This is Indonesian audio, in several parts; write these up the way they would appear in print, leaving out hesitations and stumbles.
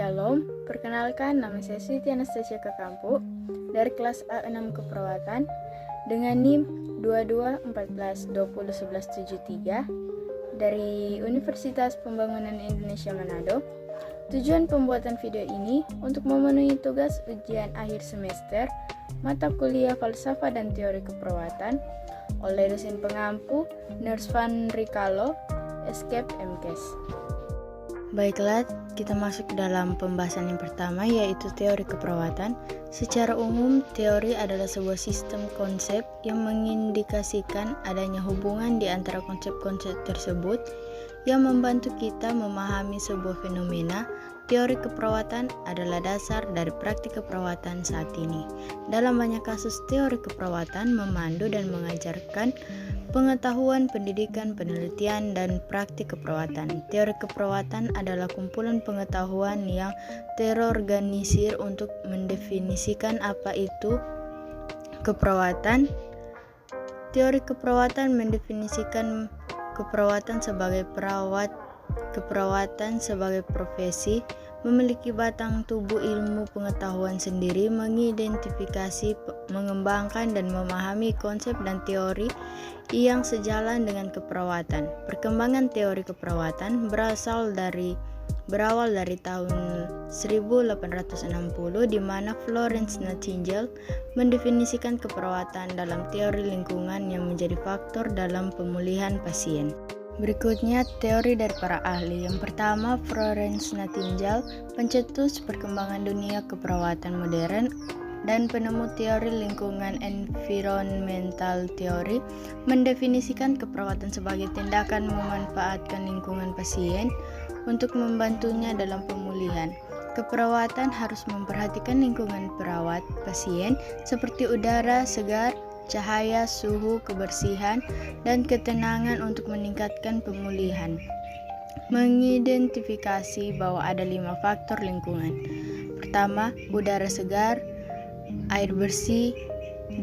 Shalom, perkenalkan nama saya Siti Anastasia Kakampu dari kelas A6 Keperawatan dengan NIM 2214201173 dari Universitas Pembangunan Indonesia Manado. Tujuan pembuatan video ini untuk memenuhi tugas ujian akhir semester mata kuliah Falsafah dan Teori Keperawatan oleh dosen pengampu Nurse Van Rikalo, Escape MKes. Baiklah, kita masuk ke dalam pembahasan yang pertama, yaitu teori keperawatan. Secara umum, teori adalah sebuah sistem konsep yang mengindikasikan adanya hubungan di antara konsep-konsep tersebut yang membantu kita memahami sebuah fenomena. Teori keperawatan adalah dasar dari praktik keperawatan saat ini. Dalam banyak kasus, teori keperawatan memandu dan mengajarkan pengetahuan, pendidikan, penelitian, dan praktik keperawatan. Teori keperawatan adalah kumpulan pengetahuan yang terorganisir untuk mendefinisikan apa itu keperawatan. Teori keperawatan mendefinisikan keperawatan sebagai keperawatan sebagai profesi, memiliki batang tubuh ilmu pengetahuan sendiri, mengidentifikasi, mengembangkan, dan memahami konsep dan teori yang sejalan dengan keperawatan. Perkembangan teori keperawatan berawal dari tahun 1860 di mana Florence Nightingale mendefinisikan keperawatan dalam teori lingkungan yang menjadi faktor dalam pemulihan pasien. Berikutnya teori dari para ahli. Yang pertama, Florence Nightingale, pencetus perkembangan dunia keperawatan modern dan penemu teori lingkungan environmental theory, mendefinisikan keperawatan sebagai tindakan memanfaatkan lingkungan pasien untuk membantunya dalam pemulihan. Keperawatan harus memperhatikan lingkungan perawat pasien seperti udara segar, cahaya, suhu, kebersihan, dan ketenangan untuk meningkatkan pemulihan. Mengidentifikasi bahwa ada 5 faktor lingkungan. Pertama, udara segar, air bersih,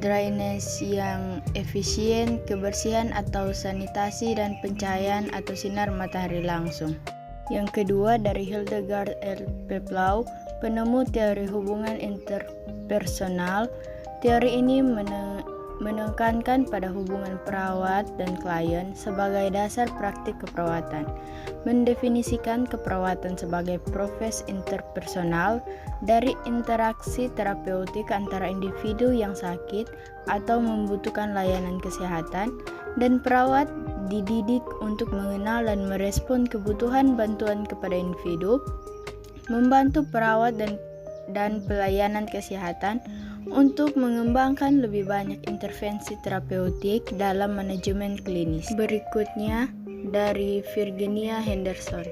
drainase yang efisien, kebersihan atau sanitasi, dan pencahayaan atau sinar matahari langsung. Yang kedua, dari Hildegard R. Peplau, penemu teori hubungan interpersonal. Teori ini menekankan pada hubungan perawat dan klien sebagai dasar praktik keperawatan, mendefinisikan keperawatan sebagai proses interpersonal dari interaksi terapeutik antara individu yang sakit atau membutuhkan layanan kesehatan, dan perawat dididik untuk mengenal dan merespon kebutuhan bantuan kepada individu, membantu perawat dan pelayanan kesehatan untuk mengembangkan lebih banyak intervensi terapeutik dalam manajemen klinis. Berikutnya dari Virginia Henderson,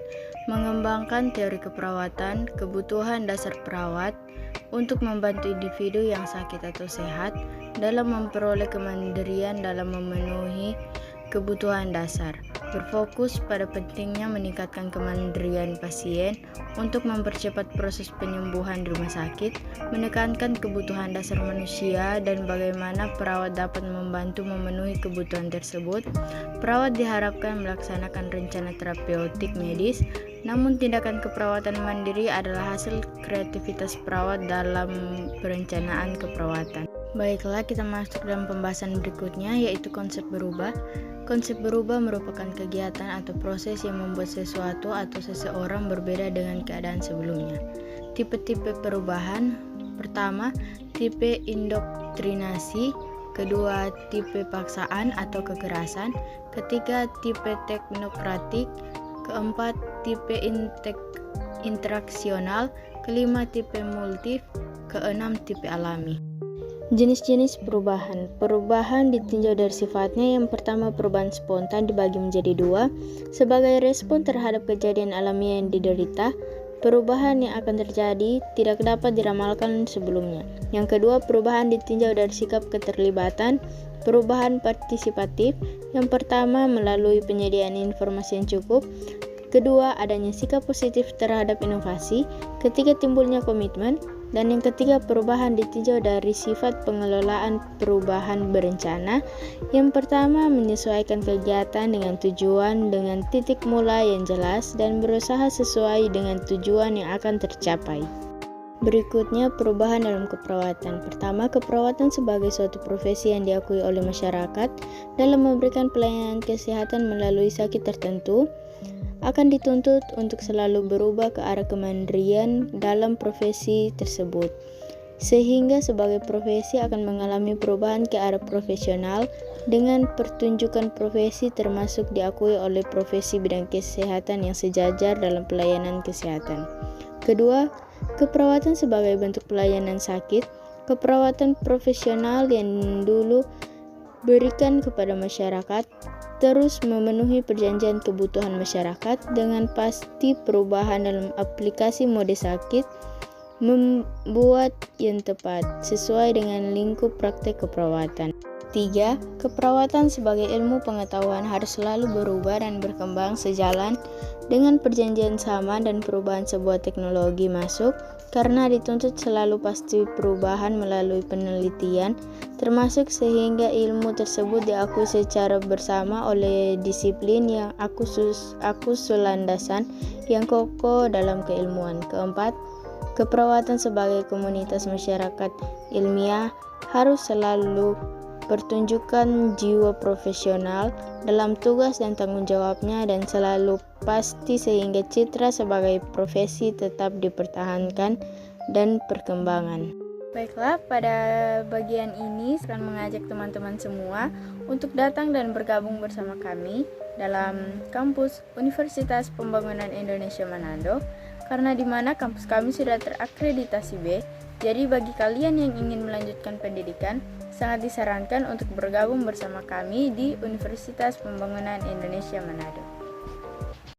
mengembangkan teori keperawatan, kebutuhan dasar perawat untuk membantu individu yang sakit atau sehat dalam memperoleh kemandirian dalam memenuhi kebutuhan dasar. Berfokus pada pentingnya meningkatkan kemandirian pasien untuk mempercepat proses penyembuhan di rumah sakit, menekankan kebutuhan dasar manusia dan bagaimana perawat dapat membantu memenuhi kebutuhan tersebut. Perawat diharapkan melaksanakan rencana terapeutik medis, namun tindakan keperawatan mandiri adalah hasil kreativitas perawat dalam perencanaan keperawatan. Baiklah, kita masuk dalam pembahasan berikutnya, yaitu konsep berubah. Konsep berubah merupakan kegiatan atau proses yang membuat sesuatu atau seseorang berbeda dengan keadaan sebelumnya. Tipe-tipe perubahan. Pertama, tipe indoktrinasi. Kedua, tipe paksaan atau kekerasan. Ketiga, tipe teknokratik. Keempat, tipe interaksional. Kelima, tipe multif. Keenam, tipe alami. Jenis-jenis perubahan. Perubahan ditinjau dari sifatnya. Yang pertama, perubahan spontan dibagi menjadi 2. Sebagai respon terhadap kejadian alami yang diderita, perubahan yang akan terjadi tidak dapat diramalkan sebelumnya. Yang kedua, perubahan ditinjau dari sikap keterlibatan. Perubahan partisipatif. Yang pertama, melalui penyediaan informasi yang cukup. Kedua, adanya sikap positif terhadap inovasi. Ketiga, timbulnya komitmen. Dan yang ketiga, perubahan ditinjau dari sifat pengelolaan perubahan berencana. Yang pertama, menyesuaikan kegiatan dengan tujuan dengan titik mulai yang jelas dan berusaha sesuai dengan tujuan yang akan tercapai. Berikutnya, perubahan dalam keperawatan. Pertama, keperawatan sebagai suatu profesi yang diakui oleh masyarakat dalam memberikan pelayanan kesehatan melalui sakit tertentu akan dituntut untuk selalu berubah ke arah kemandirian dalam profesi tersebut, sehingga sebagai profesi akan mengalami perubahan ke arah profesional dengan pertunjukan profesi termasuk diakui oleh profesi bidang kesehatan yang sejajar dalam pelayanan kesehatan. Kedua, keperawatan sebagai bentuk pelayanan sakit. Keperawatan profesional yang dulu berikan kepada masyarakat terus memenuhi perjanjian kebutuhan masyarakat dengan pasti perubahan dalam aplikasi mode sakit membuat yang tepat sesuai dengan lingkup praktek keperawatan. 3. Keperawatan sebagai ilmu pengetahuan harus selalu berubah dan berkembang sejalan dengan perjanjian zaman dan perubahan sebuah teknologi masuk, karena dituntut selalu pasti perubahan melalui penelitian, termasuk sehingga ilmu tersebut diakui secara bersama oleh disiplin yang akusul landasan yang kokoh dalam keilmuan. Keempat, keperawatan sebagai komunitas masyarakat ilmiah harus selalu pertunjukkan jiwa profesional dalam tugas dan tanggung jawabnya dan selalu pasti sehingga citra sebagai profesi tetap dipertahankan dan perkembangan. Baiklah, pada bagian ini saya akan mengajak teman-teman semua untuk datang dan bergabung bersama kami dalam kampus Universitas Pembangunan Indonesia Manado, karena di mana kampus kami sudah terakreditasi B. Jadi bagi kalian yang ingin melanjutkan pendidikan, sangat disarankan untuk bergabung bersama kami di Universitas Pembangunan Indonesia Manado.